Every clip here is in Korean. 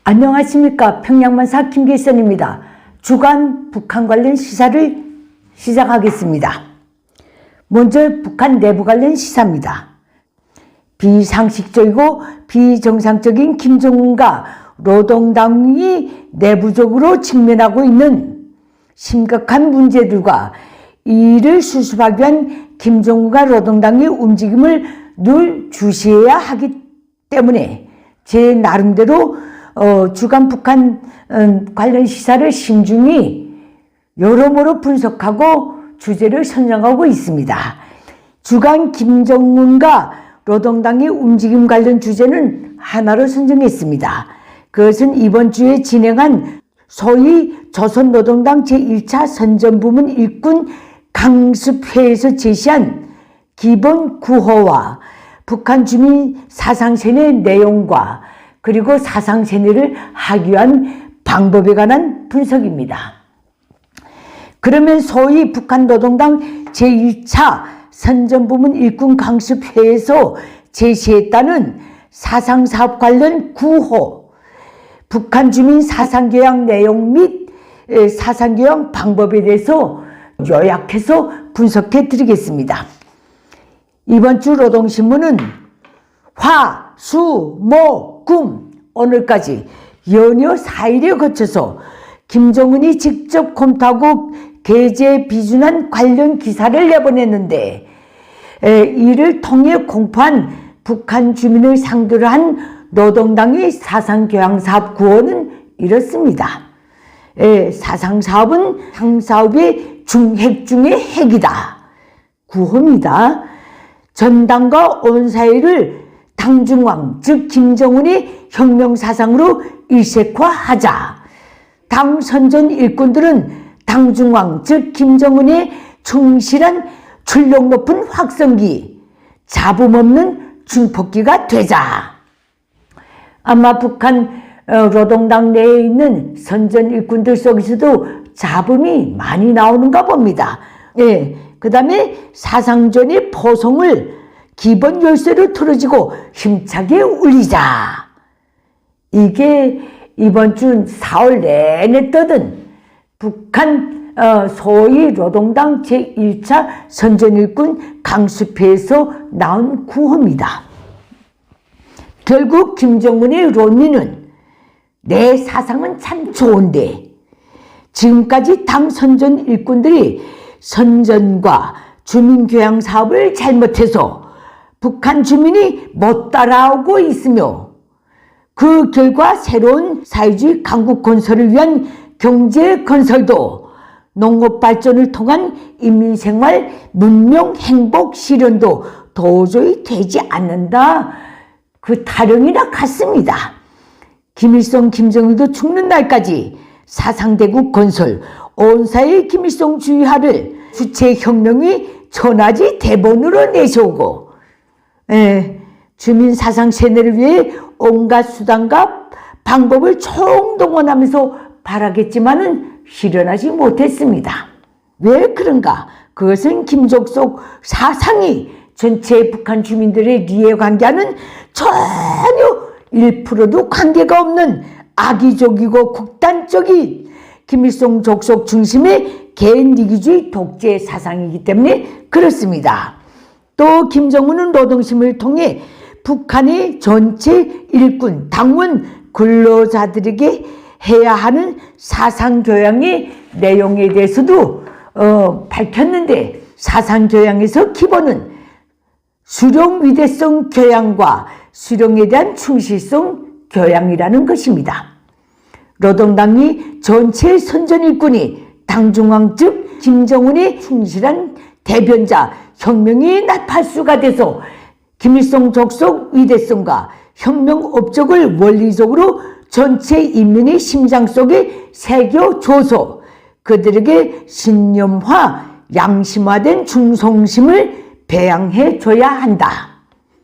안녕하십니까. 평양만사 김계선입니다. 주간 북한 관련 시사를 시작하겠습니다. 먼저 북한 내부 관련 시사입니다. 비상식적이고 비정상적인 김정은과 노동당이 내부적으로 직면하고 있는 심각한 문제들과 이를 수습하기 위한 김정은과 노동당의 움직임을 늘 주시해야 하기 때문에 제 나름대로 주간 북한 관련 시사를 신중히 여러모로 분석하고 주제를 선정하고 있습니다. 주간 김정은과 노동당의 움직임 관련 주제는 하나로 선정했습니다. 그것은 이번 주에 진행한 소위 조선노동당 제1차 선전부문 일꾼 강습회에서 제시한 기본 구호와 북한 주민 사상세뇌 내용과 그리고 사상세뇌를 하기 위한 방법에 관한 분석입니다. 그러면 소위 북한 노동당 제1차 선전부문 일꾼 강습회에서 제시했다는 사상사업 관련 구호, 북한 주민 사상교양 내용 및 사상교양 방법에 대해서 요약해서 분석해 드리겠습니다. 이번 주 노동신문은 화, 수, 목, 금 오늘까지 연휴 4일에 거쳐서 김정은이 직접 검토하고 게재 비준한 관련 기사를 내보냈는데 이를 통해 공포한 북한 주민을 상대로 한 노동당의 사상교양사업 구호는 이렇습니다. 사상사업은 당사업의 핵 중의 핵이다. 구호입니다. 전당과 온 사회를 당중앙 즉 김정은의 혁명사상으로 일색화하자. 당 선전 일꾼들은 당중앙 즉 김정은의 충실한 출력 높은 확성기, 잡음 없는 증폭기가 되자. 아마 북한 노동당 내에 있는 선전 일꾼들 속에서도 잡음이 많이 나오는가 봅니다. 그 다음에 사상전의 포성을 기본 열쇠로 틀어지고 힘차게 울리자. 이게 이번 주 4월 내내 떠든 북한 소위 노동당 제1차 선전일꾼 강습회에서 나온 구호입니다. 결국 김정은의 논리는 내 사상은 참 좋은데 지금까지 당 선전 일꾼들이 선전과 주민교양 사업을 잘못해서 북한 주민이 못 따라오고 있으며 그 결과 새로운 사회주의 강국 건설을 위한 경제 건설도 농업 발전을 통한 인민생활 문명 행복 실현도 도저히 되지 않는다. 그 타령이나 같습니다. 김일성 김정일도 죽는 날까지 사상대국 건설 온 사회 김일성 주의하를 주체혁명이 천하지 대본으로 내세우고 주민 사상 세뇌를 위해 온갖 수단과 방법을 총동원하면서 바라겠지만은 실현하지 못했습니다. 왜 그런가? 그것은 김족속 사상이 전체 북한 주민들의 이해관계와는 전혀 1%도 관계가 없는 악의적이고 극단적인 김일성 족속 중심의 개인 이기주의 독재 사상이기 때문에 그렇습니다. 또 김정은은 노동심을 통해 북한의 전체 일꾼, 당원, 근로자들에게 해야 하는 사상교양의 내용에 대해서도 밝혔는데 사상교양에서 기본은 수령 위대성 교양과 수령에 대한 충실성 교양이라는 것입니다. 노동당이 전체 선전 일꾼이 당중앙 즉 김정은의 충실한 대변자 혁명의 나팔수가 돼서 김일성 족속 위대성과 혁명 업적을 원리적으로 전체 인민의 심장 속에 새겨줘서 그들에게 신념화, 양심화된 충성심을 배양해줘야 한다.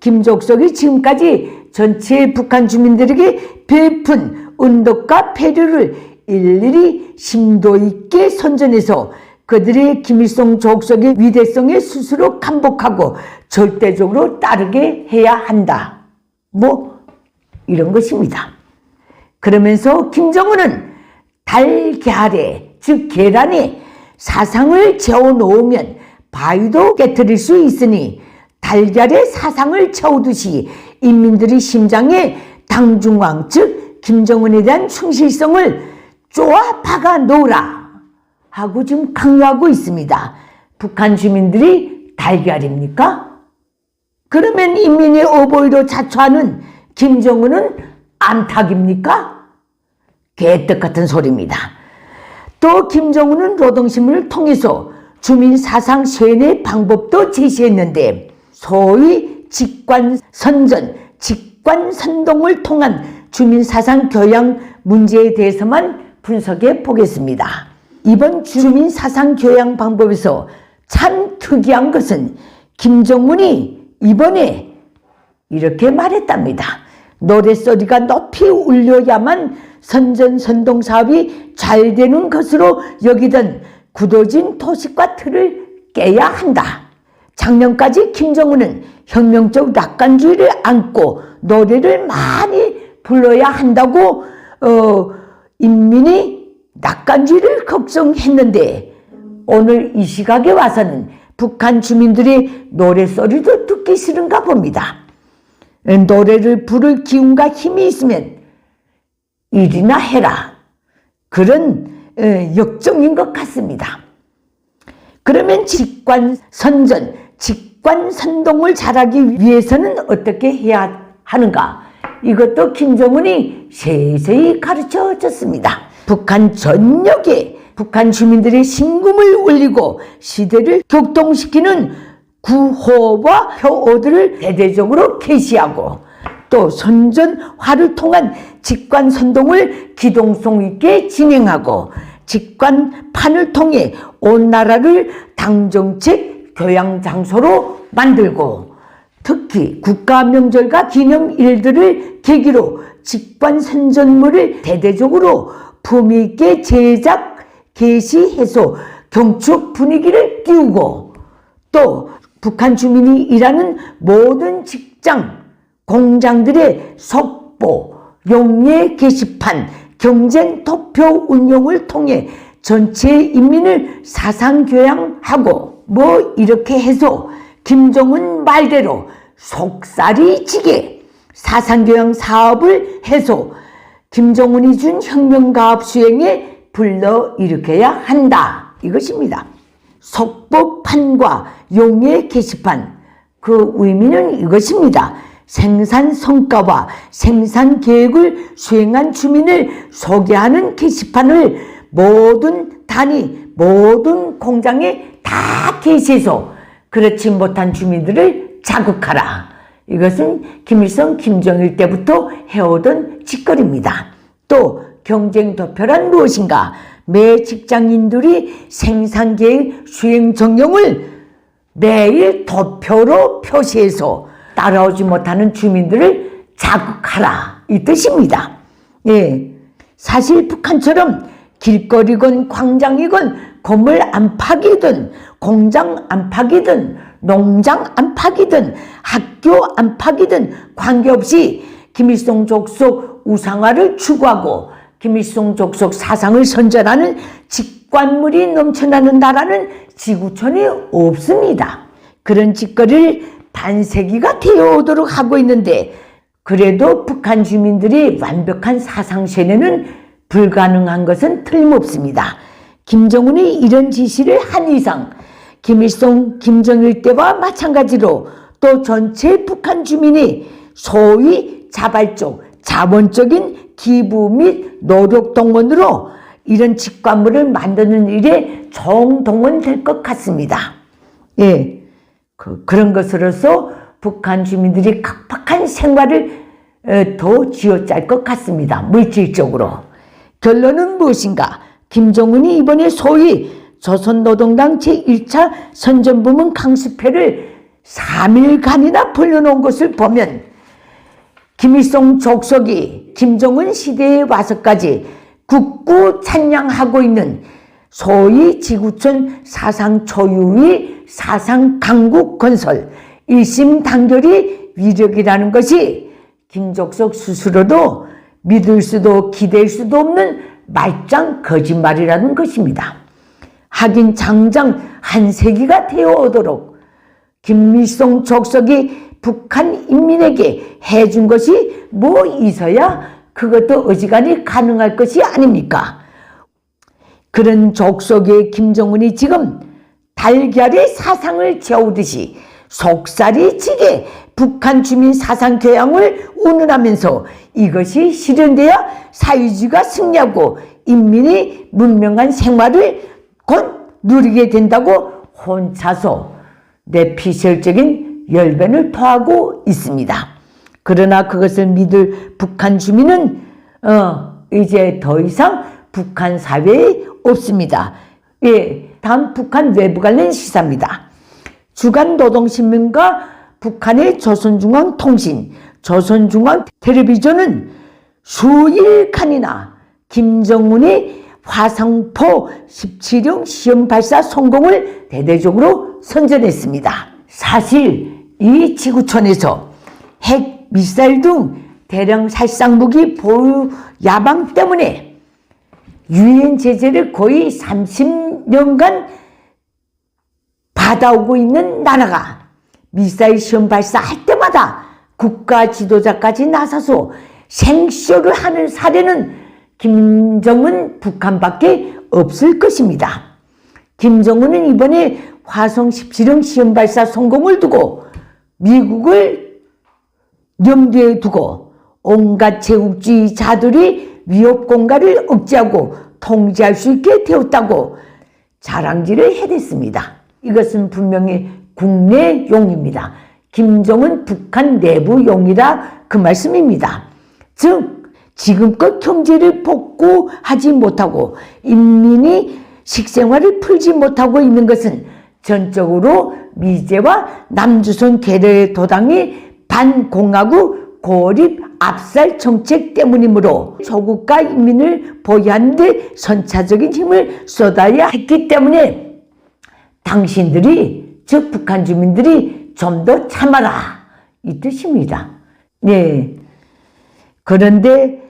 김족석이 지금까지 전체 북한 주민들에게 베푼 은덕과 배려를 일일이 심도 있게 선전해서 그들의 김일성 족속의 위대성에 스스로 감복하고 절대적으로 따르게 해야 한다. 이런 것입니다. 그러면서 김정은은 달걀에, 즉 계란에 사상을 재워놓으면 바위도 깨트릴 수 있으니 달걀에 사상을 채우듯이 인민들의 심장에 당중왕, 즉 김정은에 대한 충실성을 쪼아 박아 놓으라 하고 지금 강요하고 있습니다. 북한 주민들이 달걀입니까? 그러면 인민의 어버이로 자처하는 김정은은 암탉입니까? 개떡 같은 소리입니다. 또 김정은은 노동신문을 통해서 주민 사상 쇄내 방법도 제시했는데 소위 직관선전, 직관선동을 통한 주민 사상 교양 문제에 대해서만 분석해 보겠습니다. 이번 주민 사상 교양 방법에서 참 특이한 것은 김정은이 이번에 이렇게 말했답니다. 노랫소리가 높이 울려야만 선전선동 사업이 잘 되는 것으로 여기던 굳어진 도식과 틀을 깨야 한다. 작년까지 김정은은 혁명적 낙관주의를 안고 노래를 많이 불러야 한다고 인민이 낙관주의를 걱정했는데 오늘 이 시각에 와서는 북한 주민들의 노래소리도 듣기 싫은가 봅니다. 노래를 부를 기운과 힘이 있으면 일이나 해라. 그런 역정인 것 같습니다. 그러면 직관선전, 직관선동을 잘하기 위해서는 어떻게 해야 하는가? 이것도 김정은이 세세히 가르쳐 줬습니다. 북한 전역에 북한 주민들의 신금을 울리고 시대를 격동시키는 구호와 표어들을 대대적으로 게시하고 또 선전화를 통한 직관선동을 기동성 있게 진행하고 직관판을 통해 온 나라를 당정책 교양장소로 만들고 특히 국가명절과 기념일들을 계기로 직관선전물을 대대적으로 품위 있게 제작, 게시해서 경축 분위기를 띄우고 또 북한 주민이 일하는 모든 직장, 공장들의 속보, 용례 게시판, 경쟁 투표 운용을 통해 전체 인민을 사상교양하고 이렇게 해서 김정은 말대로 속살이 지게 사상교양 사업을 해서 김정은이 준 혁명가업 수행에 불러일으켜야 한다. 이것입니다. 속보판과 용례 게시판, 그 의미는 이것입니다. 생산 성과와 생산 계획을 수행한 주민을 소개하는 게시판을 모든 단위, 모든 공장에 다 게시해서 그렇지 못한 주민들을 자극하라. 이것은 김일성, 김정일 때부터 해오던 짓거리입니다. 또 경쟁 도표란 무엇인가? 매 직장인들이 생산계획 수행 정령을 매일 도표로 표시해서 따라오지 못하는 주민들을 자극하라. 이 뜻입니다. 예. 사실 북한처럼 길거리건 광장이건 건물 안팎이든 공장 안팎이든 농장 안팎이든 학교 안팎이든 관계없이 김일성 족속 우상화를 추구하고 김일성 족속 사상을 선전하는 직관물이 넘쳐나는 나라는 지구촌이 없습니다. 그런 짓거리를 반세기가 되어오도록 하고 있는데 그래도 북한 주민들이 완벽한 사상 세뇌는 불가능한 것은 틀림없습니다. 김정은이 이런 지시를 한 이상 김일성, 김정일 때와 마찬가지로 또 전체 북한 주민이 소위 자발적, 자본적인 기부 및 노력 동원으로 이런 직관물을 만드는 일에 총동원될 것 같습니다. 예, 그런 것으로서 북한 주민들이 각박한 생활을 더 쥐어짤 것 같습니다. 물질적으로. 결론은 무엇인가? 김정은이 이번에 소위 조선노동당 제1차 선전부문 강습회를 3일간이나 벌려놓은 것을 보면 김일성 족속이 김정은 시대에 와서까지 굳고 찬양하고 있는 소위 지구촌 사상 초유의 사상 강국 건설 일심단결이 위력이라는 것이 김족석 스스로도 믿을 수도 기댈 수도 없는 말짱 거짓말이라는 것입니다. 하긴 장장 한 세기가 되어오도록 김일성 족속이 북한 인민에게 해준 것이 뭐 있어야 그것도 어지간히 가능할 것이 아닙니까? 그런 족속의 김정은이 지금 달걀에 사상을 채우듯이 속살이 지게 북한 주민 사상 교양을 운운하면서 이것이 실현돼야 사회주의가 승리하고 인민이 문명한 생활을 곧 누리게 된다고 혼자서 내피셜적인 열변을 토하고 있습니다. 그러나 그것을 믿을 북한 주민은 이제 더 이상 북한 사회에 없습니다. 예, 다음 북한 외부 관련 시사입니다. 주간노동신문과 북한의 조선중앙통신, 조선중앙텔레비전은 수일간이나 김정은의 화성포 17형 시험 발사 성공을 대대적으로 선전했습니다. 사실 이 지구촌에서 핵, 미사일 등 대량 살상무기 보유 야망 때문에 유엔 제재를 거의 30년간 받아오고 있는 나라가 미사일 시험 발사할 때마다 국가 지도자까지 나서서 생쇼를 하는 사례는 김정은 북한밖에 없을 것입니다. 김정은은 이번에 화성 17형 시험 발사 성공을 두고 미국을 염두에 두고 온갖 제국주의자들이 위협 공갈을 억제하고 통제할 수 있게 되었다고 자랑질을 해댔습니다. 이것은 분명히 국내 용입니다. 김정은 북한 내부 용이라 그 말씀입니다. 즉 지금껏 경제를 복구하지 못하고 인민이 식생활을 풀지 못하고 있는 것은 전적으로 미제와 남조선 괴뢰도당이 반공화국 고립 압살 정책 때문이므로 조국과 인민을 보호하는 데 선차적인 힘을 쏟아야 했기 때문에 당신들이, 즉 북한 주민들이 좀 더 참아라 이 뜻입니다. 네. 그런데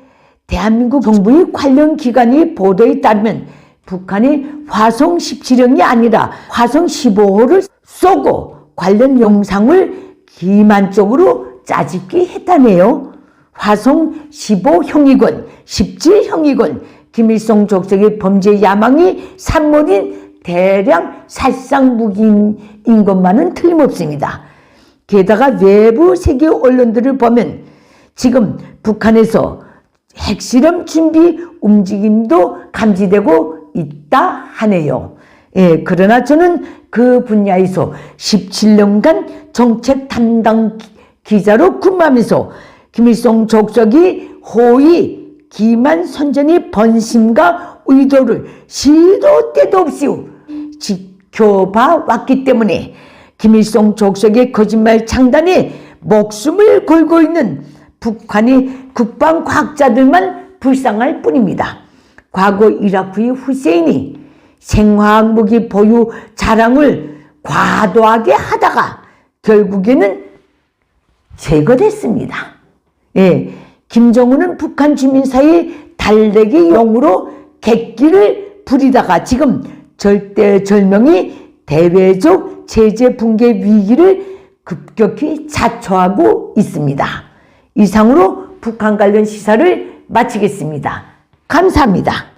대한민국 정부의 관련 기관의 보도에 따르면 북한이 화성 17형이 아니라 화성 15호를 쏘고 관련 영상을 기만적으로 짜집기 했다네요. 화성 15형이건 17형이건 김일성 족속의 범죄 야망이 산모린 대량 살상 무기인 것만은 틀림없습니다. 게다가 외부 세계 언론들을 보면 지금 북한에서 핵실험 준비 움직임도 감지되고 있다 하네요. 예, 그러나 저는 그 분야에서 17년간 정책 담당 기자로 근무하면서 김일성 족속이 호의, 기만 선전의 번심과 의도를 시도 때도 없이 지켜봐 왔기 때문에 김일성 족속의 거짓말 창단에 목숨을 걸고 있는 북한의 국방과학자들만 불쌍할 뿐입니다. 과거 이라크의 후세인이 생화학무기 보유 자랑을 과도하게 하다가 결국에는 제거됐습니다. 예, 김정은은 북한 주민 사이에 달래기 용으로 객기를 부리다가 지금 절대절명이 대외적 제재 붕괴 위기를 급격히 자초하고 있습니다. 이상으로 북한 관련 시사를 마치겠습니다. 감사합니다.